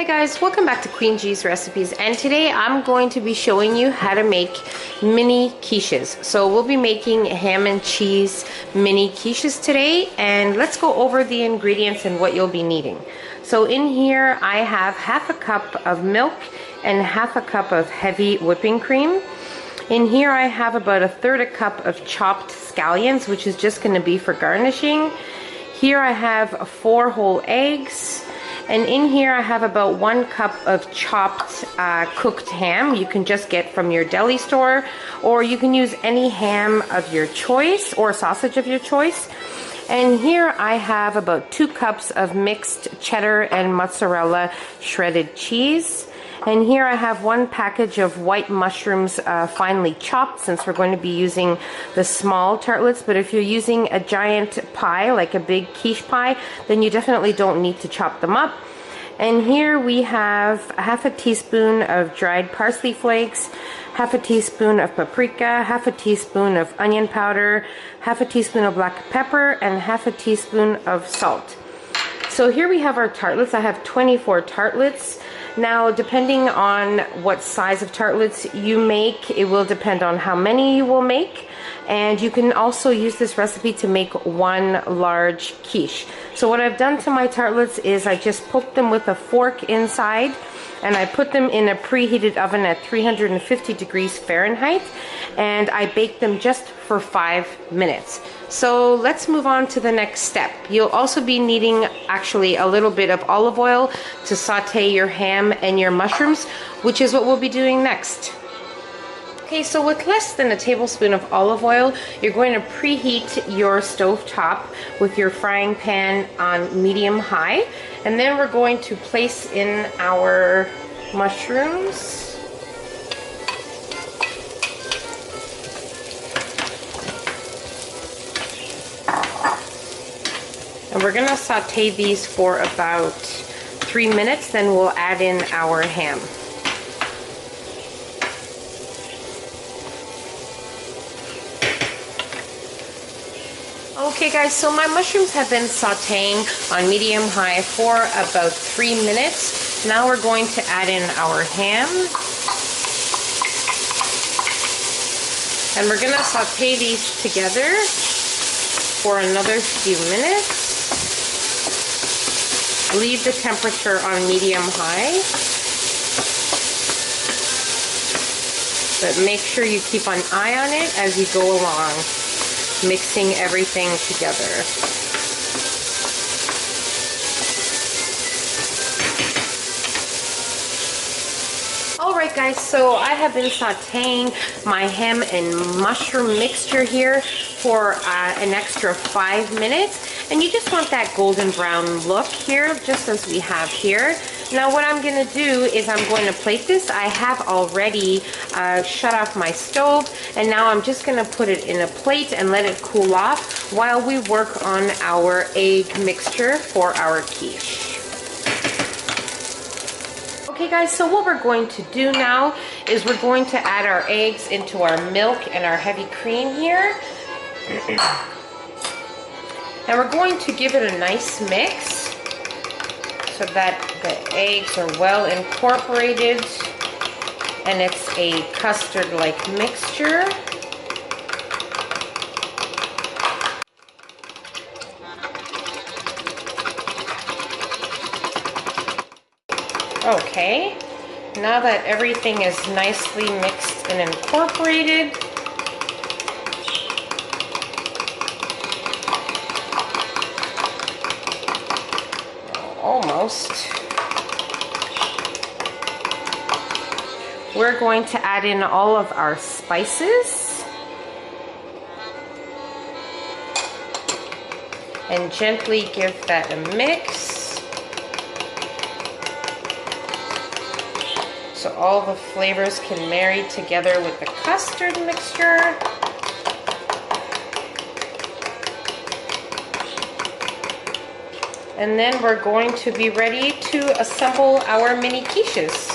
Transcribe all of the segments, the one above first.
Hi guys, welcome back to Queen G's Recipes, and today I'm going to be showing you how to make mini quiches. So we'll be making ham and cheese mini quiches today, and let's go over the ingredients and what you'll be needing. So in here I have half a cup of milk and half a cup of heavy whipping cream. In here I have about a third a cup of chopped scallions, which is just going to be for garnishing. Here I have 4 whole eggs. And in here I have about 1 cup of chopped cooked ham. You can just get from your deli store, or you can use any ham of your choice or sausage of your choice. And here I have about 2 cups of mixed cheddar and mozzarella shredded cheese. And here I have 1 package of white mushrooms finely chopped, since we're going to be using the small tartlets. But if you're using a giant pie, like a big quiche pie, then you definitely don't need to chop them up. And here we have half a teaspoon of dried parsley flakes, half a teaspoon of paprika, half a teaspoon of onion powder, half a teaspoon of black pepper, and half a teaspoon of salt. So here we have our tartlets. I have 24 tartlets. Now, depending on what size of tartlets you make, it will depend on how many you will make. And you can also use this recipe to make 1 large quiche. So what I've done to my tartlets is I just poked them with a fork inside, and I put them in a preheated oven at 350 degrees Fahrenheit, and I baked them just for 5 minutes. So let's move on to the next step. You'll also be needing actually a little bit of olive oil to saute your ham and your mushrooms, which is what we'll be doing next. Okay, so with less than a tablespoon of olive oil, you're going to preheat your stove top with your frying pan on medium-high, and then we're going to place in our mushrooms. And we're going to saute these for about 3 minutes, then we'll add in our ham. Okay guys, so my mushrooms have been sauteing on medium-high for about 3 minutes. Now we're going to add in our ham. And we're going to saute these together for another few minutes. Leave the temperature on medium-high. But make sure you keep an eye on it as you go along, mixing everything together. Alright guys, so I have been sauteing my ham and mushroom mixture here for an extra 5 minutes, and you just want that golden brown look here, just as we have here. Now what I'm going to do is I'm going to plate this. I have already shut off my stove, and now I'm just going to put it in a plate and let it cool off while we work on our egg mixture for our quiche. Okay guys, so what we're going to do now is we're going to add our eggs into our milk and our heavy cream here. And we're going to give it a nice mix so that the eggs are well incorporated and it's a custard-like mixture. Okay, now that everything is nicely mixed and incorporated, almost, we're going to add in all of our spices and gently give that a mix so all the flavors can marry together with the custard mixture. And then we're going to be ready to assemble our mini quiches.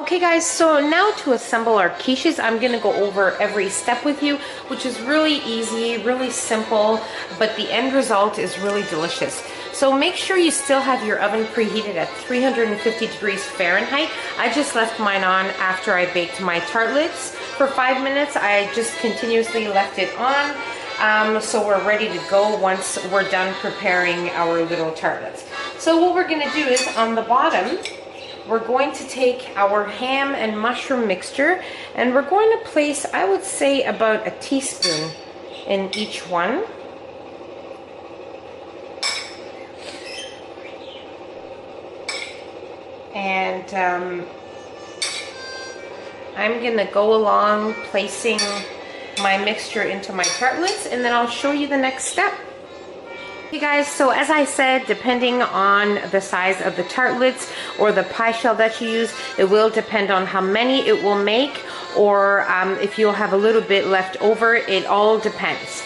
Okay guys, so now to assemble our quiches, I'm going to go over every step with you, which is really easy, really simple, but the end result is really delicious. So make sure you still have your oven preheated at 350 degrees Fahrenheit. I just left mine on after I baked my tartlets. For 5 minutes, I just continuously left it on. So we're ready to go once we're done preparing our little tartlets. So what we're gonna do is on the bottom, we're going to take our ham and mushroom mixture and we're going to place, I would say, about a teaspoon in each one. And I'm gonna go along placing my mixture into my tartlets, and then I'll show you the next step. Okay guys, so as I said, depending on the size of the tartlets or the pie shell that you use, it will depend on how many it will make, or if you'll have a little bit left over. It all depends.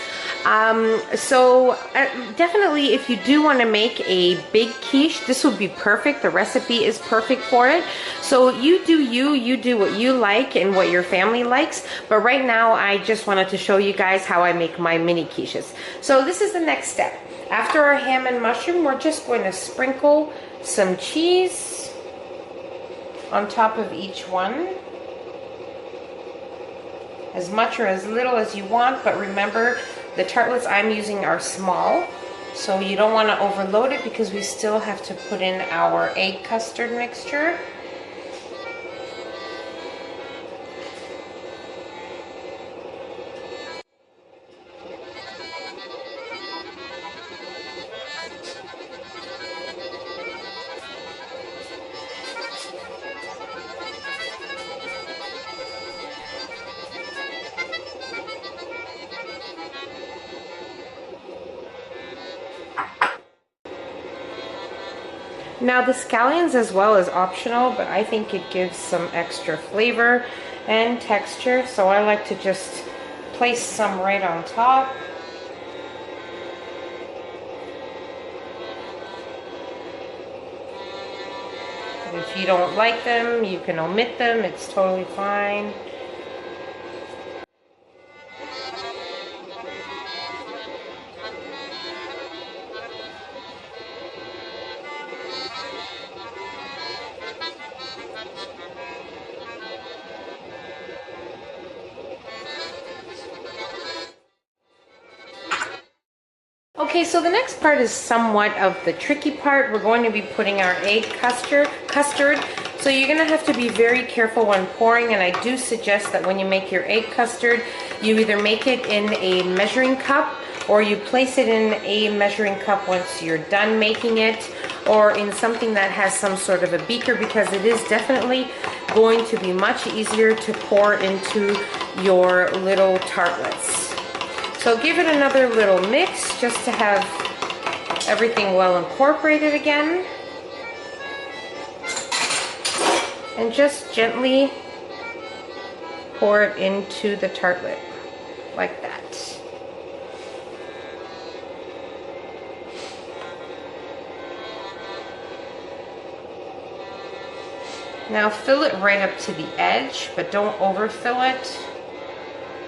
Definitely if you do want to make a big quiche, this would be perfect. The recipe is perfect for it. So you do what you like and what your family likes. But right now I just wanted to show you guys how I make my mini quiches. So this is the next step. After our ham and mushroom, we're just going to sprinkle some cheese on top of each one. As much or as little as you want, but remember, the tartlets I'm using are small, so you don't want to overload it because we still have to put in our egg custard mixture. Now the scallions as well is optional, but I think it gives some extra flavor and texture, so I like to just place some right on top. If you don't like them, you can omit them, it's totally fine. Okay, so the next part is somewhat of the tricky part. We're going to be putting our egg custard. So you're gonna have to be very careful when pouring, and I do suggest that when you make your egg custard, you either make it in a measuring cup or you place it in a measuring cup once you're done making it, or in something that has some sort of a beaker, because it is definitely going to be much easier to pour into your little tartlets. So give it another little mix just to have everything well incorporated again. And just gently pour it into the tartlet, like that. Now fill it right up to the edge, but don't overfill it,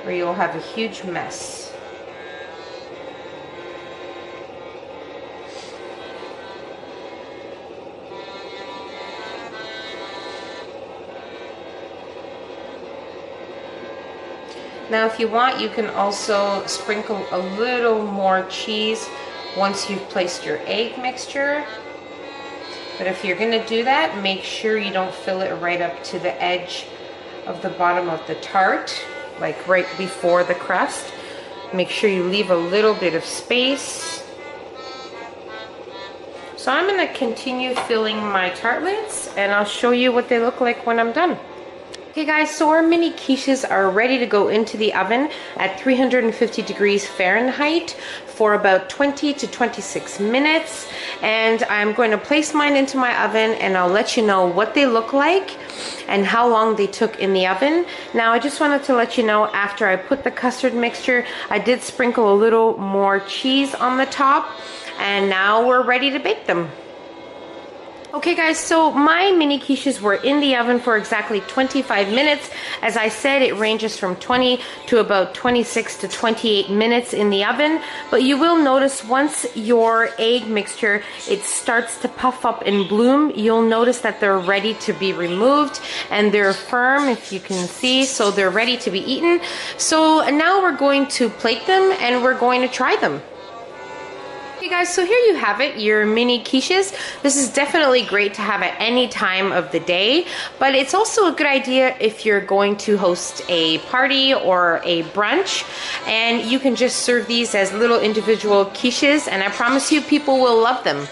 or you'll have a huge mess. Now if you want, you can also sprinkle a little more cheese once you've placed your egg mixture. But if you're gonna do that, make sure you don't fill it right up to the edge of the bottom of the tart, like right before the crust. Make sure you leave a little bit of space. So I'm gonna continue filling my tartlets, and I'll show you what they look like when I'm done. Okay guys, so our mini quiches are ready to go into the oven at 350 degrees Fahrenheit for about 20 to 26 minutes. And I'm going to place mine into my oven, and I'll let you know what they look like and how long they took in the oven. Now I just wanted to let you know, after I put the custard mixture, I did sprinkle a little more cheese on the top, and now we're ready to bake them. Okay guys, so my mini quiches were in the oven for exactly 25 minutes. As I said, it ranges from 20 to about 26 to 28 minutes in the oven. But you will notice once your egg mixture, it starts to puff up and bloom, you'll notice that they're ready to be removed and they're firm, if you can see, so they're ready to be eaten. So now we're going to plate them and we're going to try them. Okay guys, so here you have it, your mini quiches. This is definitely great to have at any time of the day, but it's also a good idea if you're going to host a party or a brunch, and you can just serve these as little individual quiches, and I promise you people will love them.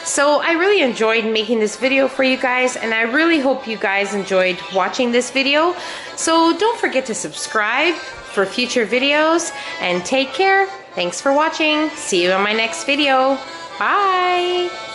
So I really enjoyed making this video for you guys, and I really hope you guys enjoyed watching this video. So don't forget to subscribe for future videos, and take care. Thanks for watching. See you in my next video. Bye.